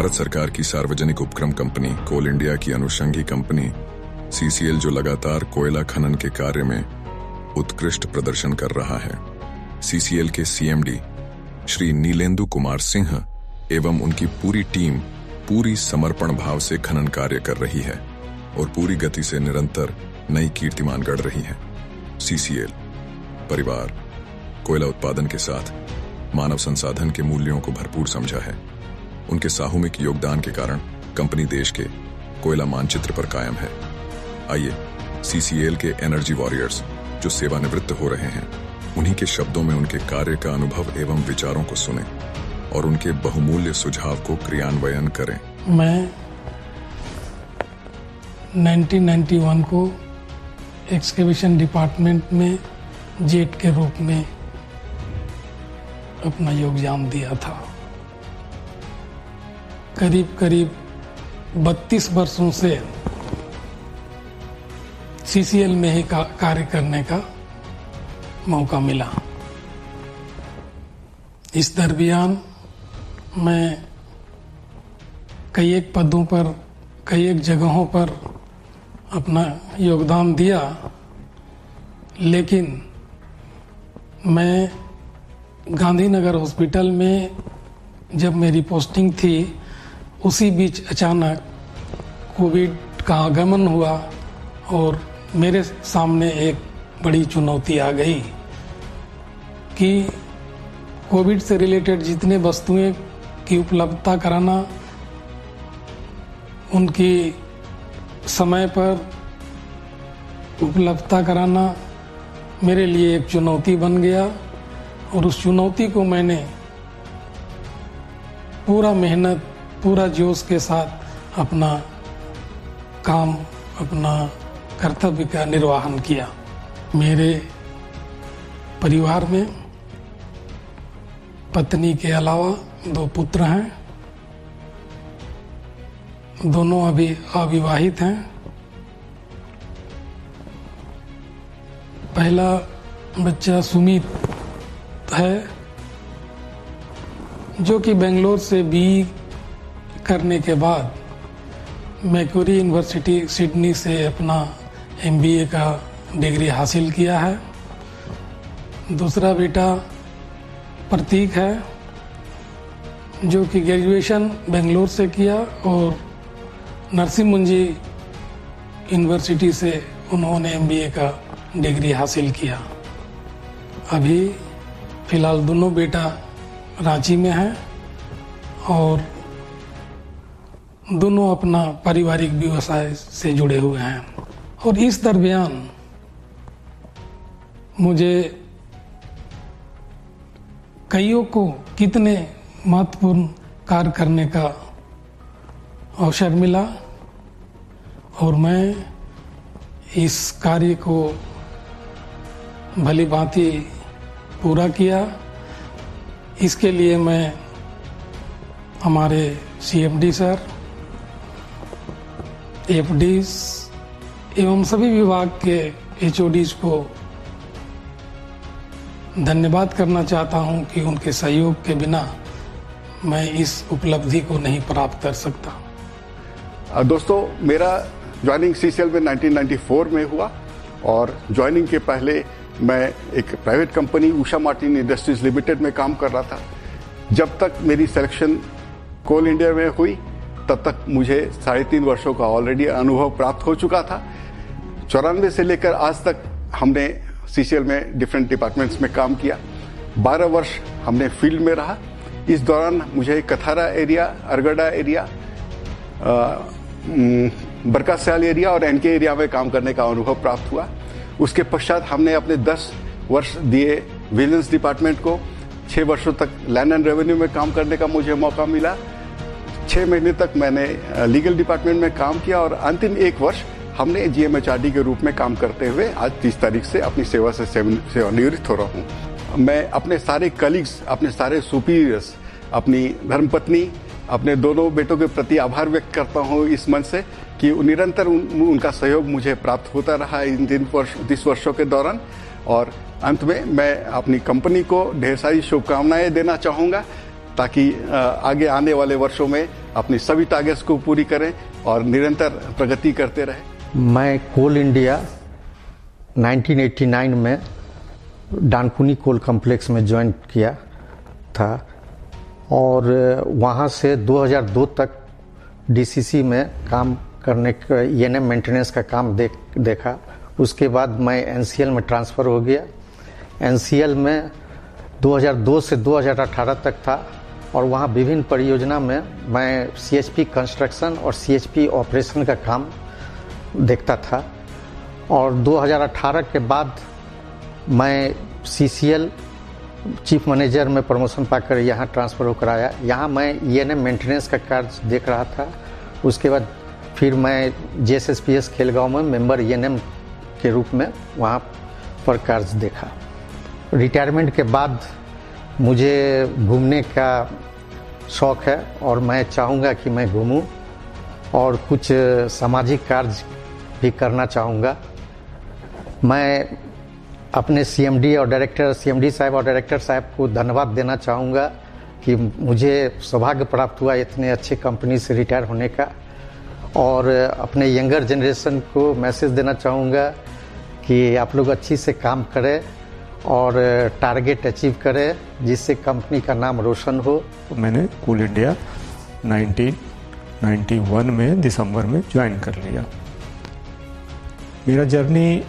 भारत सरकार की सार्वजनिक उपक्रम कंपनी कोल इंडिया की अनुषंगी कंपनी सीसीएल जो लगातार कोयला खनन के कार्य में उत्कृष्ट प्रदर्शन कर रहा है। सीसीएल के सीएमडी श्री नीलेंदु कुमार सिंह एवं उनकी पूरी टीम पूरी समर्पण भाव से खनन कार्य कर रही है और पूरी गति से निरंतर नई कीर्तिमान गढ़ रही है। सीसीएल परिवार कोयला उत्पादन के साथ मानव संसाधन के मूल्यों को भरपूर समझा है। उनके सामूहिक योगदान के कारण कंपनी देश के कोयला मानचित्र पर कायम है। आइए सीसीएल के एनर्जी वॉरियर्स जो सेवानिवृत्त हो रहे हैं, उन्हीं के शब्दों में उनके कार्य का अनुभव एवं विचारों को सुनें और उनके बहुमूल्य सुझाव को क्रियान्वयन करें। मैं 1991 को एक्सकेवेशन डिपार्टमेंट में जेट के रूप में अपना योगदान दिया था। करीब 32 वर्षों से सीसीएल में ही कार्य करने का मौका मिला। इस दरमियान मैं कई एक पदों पर, कई एक जगहों पर अपना योगदान दिया, लेकिन मैं गांधीनगर हॉस्पिटल में जब मेरी पोस्टिंग थी, उसी बीच अचानक कोविड का आगमन हुआ और मेरे सामने एक बड़ी चुनौती आ गई कि कोविड से रिलेटेड जितने वस्तुएं की उपलब्धता कराना, उनकी समय पर उपलब्धता कराना मेरे लिए एक चुनौती बन गया और उस चुनौती को मैंने पूरा मेहनत, पूरा जोश के साथ अपना काम, अपना कर्तव्य का निर्वहन किया। मेरे परिवार में पत्नी के अलावा 2 पुत्र हैं, दोनों अभी अविवाहित हैं। पहला बच्चा सुमित है जो कि बेंगलोर से बीई करने के बाद मैक्वारी यूनिवर्सिटी सिडनी से अपना एमबीए का डिग्री हासिल किया है। दूसरा बेटा प्रतीक है जो कि ग्रेजुएशन बेंगलोर से किया और नरसिंह मुंजी यूनिवर्सिटी से उन्होंने एमबीए का डिग्री हासिल किया। अभी फिलहाल दोनों बेटा रांची में हैं और दोनों अपना पारिवारिक व्यवसाय से जुड़े हुए हैं। और इस दरमियान मुझे कईयों को कितने महत्वपूर्ण कार्य करने का अवसर मिला और मैं इस कार्य को भली भांति पूरा किया। इसके लिए मैं हमारे सीएमडी सर, एफडीज एवं सभी विभाग के एचओडीज को धन्यवाद करना चाहता हूं कि उनके सहयोग के बिना मैं इस उपलब्धि को नहीं प्राप्त कर सकता। दोस्तों, मेरा ज्वाइनिंग सीसीएल में 1994 में हुआ और ज्वाइनिंग के पहले मैं एक private company Usha Martin industries limited में काम कर रहा था। जब तक मेरी सिलेक्शन कोल इंडिया में हुई, तब तक मुझे 3.5 वर्षों का ऑलरेडी अनुभव प्राप्त हो चुका था। 94 से लेकर आज तक हमने सीसीएल में डिफरेंट डिपार्टमेंट्स में काम किया। 12 वर्ष हमने फील्ड में रहा। इस दौरान मुझे कथारा एरिया, अरगड़ा एरिया, बरकास्याल एरिया और एनके एरिया में काम करने का अनुभव प्राप्त हुआ। उसके पश्चात हमने अपने 10 वर्ष दिए विजिलेंस डिपार्टमेंट को। 6 वर्षों तक लैंड एंड रेवेन्यू में काम करने का मुझे मौका मिला। 6 महीने तक मैंने लीगल डिपार्टमेंट में काम किया और अंतिम 1 वर्ष हमने जीएमएचआरडी के रूप में काम करते हुए आज 30 तारीख से अपनी सेवा से सेवानिवृत्त हो रहा हूँ। मैं अपने सारे कलीग्स, अपने सारे सुपीरियर्स, अपनी धर्मपत्नी, अपने दोनों बेटों के प्रति आभार व्यक्त करता हूँ इस मन से कि निरंतर उनका सहयोग मुझे प्राप्त होता रहा इन 30 वर्षों के दौरान। और अंत में मैं अपनी कंपनी को ढेर सारी शुभकामनाएं देना चाहूँगा ताकि आगे आने वाले वर्षों में अपनी सभी टारगेट्स को पूरी करें और निरंतर प्रगति करते रहें। मैं कोल इंडिया 1989 में डानकुनी कोल कॉम्प्लेक्स में ज्वाइन किया था और वहाँ से 2002 तक डीसीसी में काम करने का ENM मेंटेनेंस का काम देखा। उसके बाद मैं NCL में ट्रांसफ़र हो गया। NCL में 2002 से 2018 तक था और वहाँ विभिन्न परियोजना में मैं CHP कंस्ट्रक्शन और CHP ऑपरेशन का काम देखता था और 2018 के बाद मैं CCL चीफ मैनेजर में प्रमोशन पाकर यहाँ ट्रांसफ़र होकर आया। यहाँ मैं ENM मेंटेनेंस का कार्य देख रहा था। उसके बाद फिर मैं JSSPS खेलगांव में मेंबर ENM के रूप में वहाँ पर कार्य देखा। रिटायरमेंट के बाद मुझे घूमने का शौक़ है और मैं चाहूँगा कि मैं घूमूं और कुछ सामाजिक कार्य भी करना चाहूँगा। मैं अपने CMD साहब और डायरेक्टर साहब को धन्यवाद देना चाहूँगा कि मुझे सौभाग्य प्राप्त हुआ इतने अच्छे कंपनी से रिटायर होने का और अपने यंगर जनरेशन को मैसेज देना चाहूँगा कि आप लोग अच्छी से काम करें और टारगेट अचीव करें जिससे कंपनी का नाम रोशन हो। मैंने कोल इंडिया 1991 में दिसंबर में ज्वाइन कर लिया। मेरा जर्नी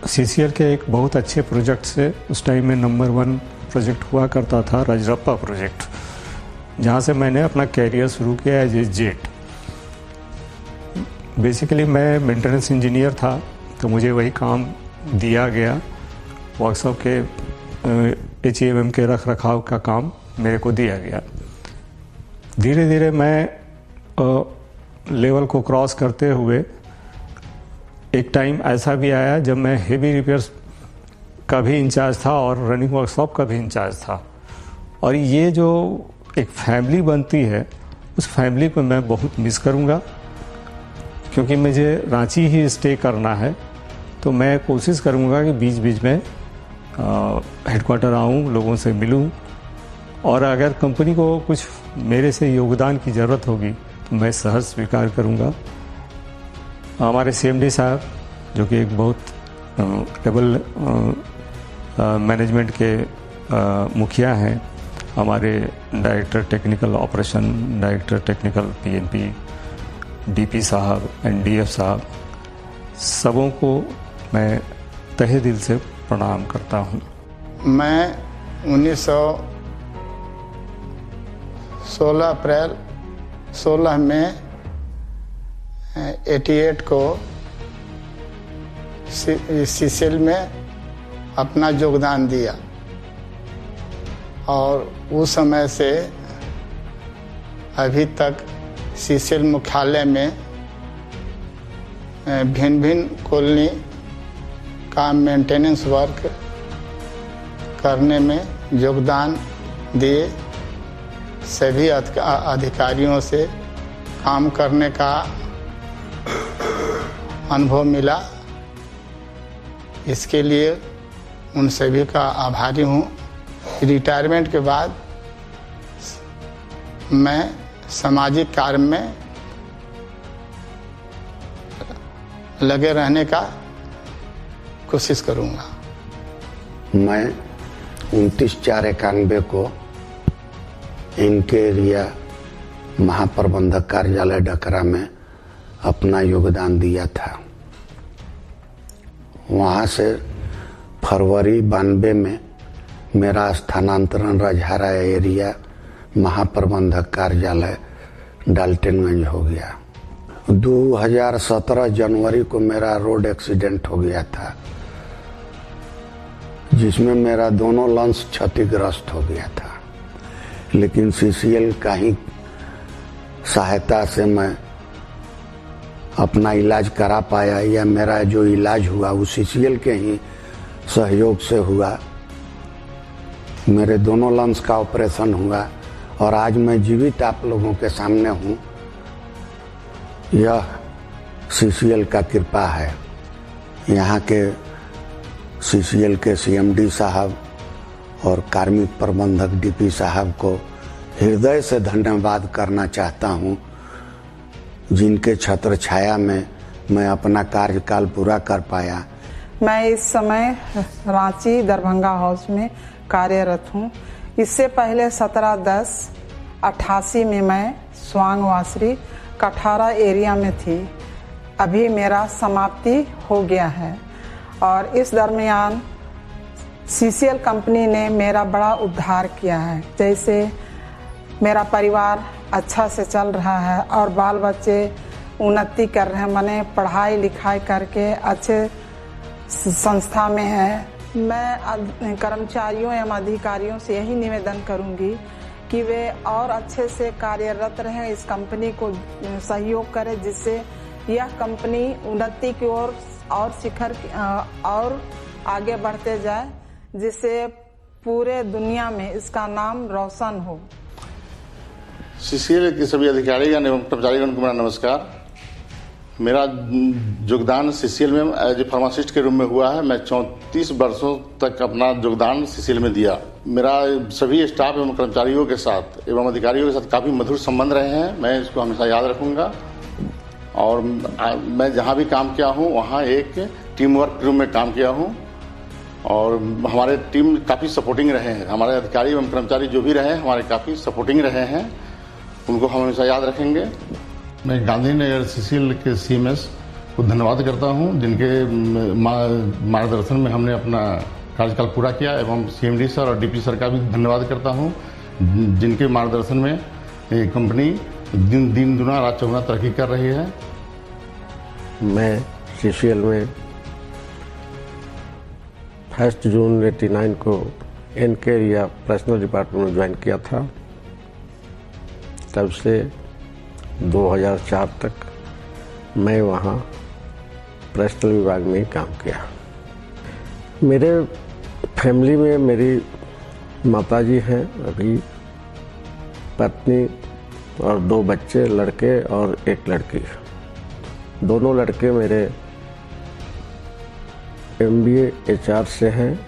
CCL के एक बहुत अच्छे प्रोजेक्ट से, उस टाइम में नंबर 1 प्रोजेक्ट हुआ करता था रजरप्पा प्रोजेक्ट, जहाँ से मैंने अपना कैरियर शुरू किया एज ए जेट। बेसिकली मैं मेंटेनेंस इंजीनियर था तो मुझे वही काम दिया गया। वर्कशॉप के HEMM के रख रखाव का काम मेरे को दिया गया। धीरे धीरे मैं लेवल को क्रॉस करते हुए एक टाइम ऐसा भी आया जब मैं हेवी रिपेयर्स का भी इंचार्ज था और रनिंग वर्कशॉप का भी इंचार्ज था। और ये जो एक फैमिली बनती है उस फैमिली को मैं बहुत मिस करूँगा, क्योंकि मुझे रांची ही स्टे करना है। तो मैं कोशिश करूँगा कि बीच बीच में हेडक्वार्टर आऊँ, लोगों से मिलूँ और अगर कंपनी को कुछ मेरे से योगदान की ज़रूरत होगी तो मैं सहर्ष स्वीकार करूँगा। हमारे CMD साहब जो कि एक बहुत एबल मैनेजमेंट के मुखिया हैं, हमारे director technical operation, director technical PNP, DP साहब, NDF साहब, सबों को मैं तहे दिल से प्रणाम करता हूँ। मैं 16 अप्रैल 16 मई 88 को CCL में अपना योगदान दिया और उस समय से अभी तक CCL मुख्यालय में भिन्न भिन्न कॉलोनी का मेंटेनेंस वर्क करने में योगदान दिए। सभी अधिकारियों से काम करने का अनुभव मिला। इसके लिए उन सभी का आभारी हूँ। रिटायरमेंट के बाद मैं सामाजिक कार्य में लगे रहने का कोशिश करूँगा। मैं 29/4/91 को इनके एरिया महाप्रबंधक कार्यालय डकरा में अपना योगदान दिया था। वहाँ से फरवरी 92 में मेरा स्थानांतरण रजहारा एरिया महाप्रबंधक कार्यालय डाल्टनगंज हो गया। 2017 जनवरी को मेरा रोड एक्सीडेंट हो गया था, जिसमें मेरा दोनों लंग्स क्षतिग्रस्त हो गया था। लेकिन CCL का ही सहायता से मैं अपना इलाज करा पाया, या मेरा जो इलाज हुआ वो CCL के ही सहयोग से हुआ। मेरे दोनों लंग्स का ऑपरेशन हुआ और आज मैं जीवित आप लोगों के सामने हूँ। यह CCL का कृपा है। यहाँ के CCL के CMD साहब और कार्मिक प्रबंधक DP साहब को हृदय से धन्यवाद करना चाहता हूं, जिनके छत्र छाया में मैं अपना कार्यकाल पूरा कर पाया। मैं इस समय रांची दरभंगा हाउस में कार्यरत हूं। इससे पहले 17/10/88 में मैं स्वांग वासरी कठारा एरिया में थी। अभी मेरा समाप्ति हो गया है और इस दरमियान सीसीएल कंपनी ने मेरा बड़ा उद्धार किया है। जैसे मेरा परिवार अच्छा से चल रहा है और बाल बच्चे उन्नति कर रहे हैं, मैंने पढ़ाई लिखाई करके अच्छे संस्था में है। मैं कर्मचारियों एवं अधिकारियों से यही निवेदन करूंगी कि वे और अच्छे से कार्यरत रहें, इस कंपनी को सहयोग करें, जिससे यह कंपनी उन्नति की ओर और शिखर और आगे बढ़ते जाए, जिससे पूरे दुनिया में इसका नाम रोशन हो। सीसीएल के सभी अधिकारीगण एवं कर्मचारीगण को मेरा नमस्कार। मेरा योगदान सीसीएल में एज ए फार्मासिस्ट के रूप में हुआ है। मैं 34 वर्षों तक अपना योगदान सीसीएल में दिया। मेरा सभी स्टाफ एवं कर्मचारियों के साथ एवं अधिकारियों के साथ काफ़ी मधुर संबंध रहे हैं। मैं इसको हमेशा याद रखूंगा और मैं जहां भी काम किया हूं वहां एक टीम वर्क रूम में काम किया हूं और हमारे टीम काफ़ी सपोर्टिंग रहे हैं। हमारे अधिकारी एवं कर्मचारी जो भी रहे हैं हमारे काफ़ी सपोर्टिंग रहे हैं, उनको हम हमेशा याद रखेंगे। मैं गांधीनगर सीसीएल के सीएमएस को धन्यवाद करता हूं, जिनके मार्गदर्शन में हमने अपना कार्यकाल पूरा किया एवं सीएमडी सर और डीपी सर का भी धन्यवाद करता हूं, जिनके मार्गदर्शन में ये कंपनी दिन दुना रात चौगुना तरक्की कर रही है। मैं सीसीएल में 1 जून 1989 को एनके एरिया पर्सनल डिपार्टमेंट में ज्वाइन किया था। तब से 2004 तक मैं वहाँ पर्सनल विभाग में ही काम किया। मेरे फैमिली में मेरी माताजी हैं, अभी पत्नी और 2 बच्चे, लड़के और 1 लड़की। दोनों लड़के मेरे MBA HR से हैं,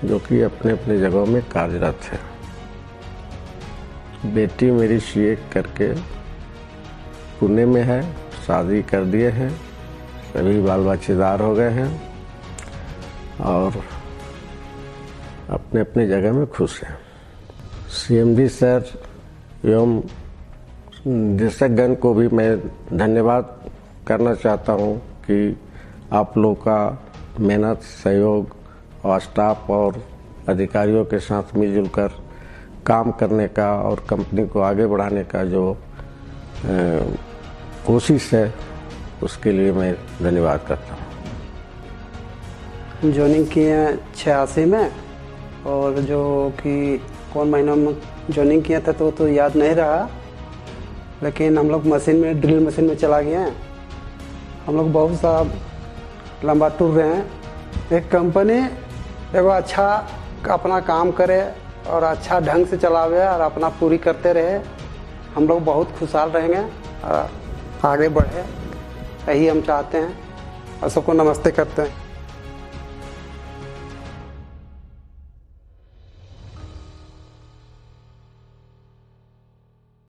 जो कि अपने अपने जगहों में कार्यरत है। बेटी मेरी CA करके पुणे में है, शादी कर दिए हैं, सभी बाल बच्चेदार हो गए हैं और अपने अपने जगह में खुश हैं। CMD सर एवं निदेशकगण को भी मैं धन्यवाद करना चाहता हूं कि आप लोग का मेहनत, सहयोग और स्टाफ और अधिकारियों के साथ मिलजुल कर काम करने का और कंपनी को आगे बढ़ाने का जो कोशिश है, उसके लिए मैं धन्यवाद करता हूँ। ज्वाइनिंग किए हैं 86 में और जो कि कौन महीना में ज्वाइनिंग किया था तो याद नहीं रहा, लेकिन हम लोग मशीन में ड्रिल मशीन में चला गए हैं। हम लोग बहुत सा लंबा टूर रहे हैं। एक कंपनी एगो अच्छा अपना काम करे और अच्छा ढंग से चलावे और अपना पूरी करते रहे, हम लोग बहुत खुशहाल रहेंगे और आगे बढ़े, यही हम चाहते हैं और सबको नमस्ते करते हैं।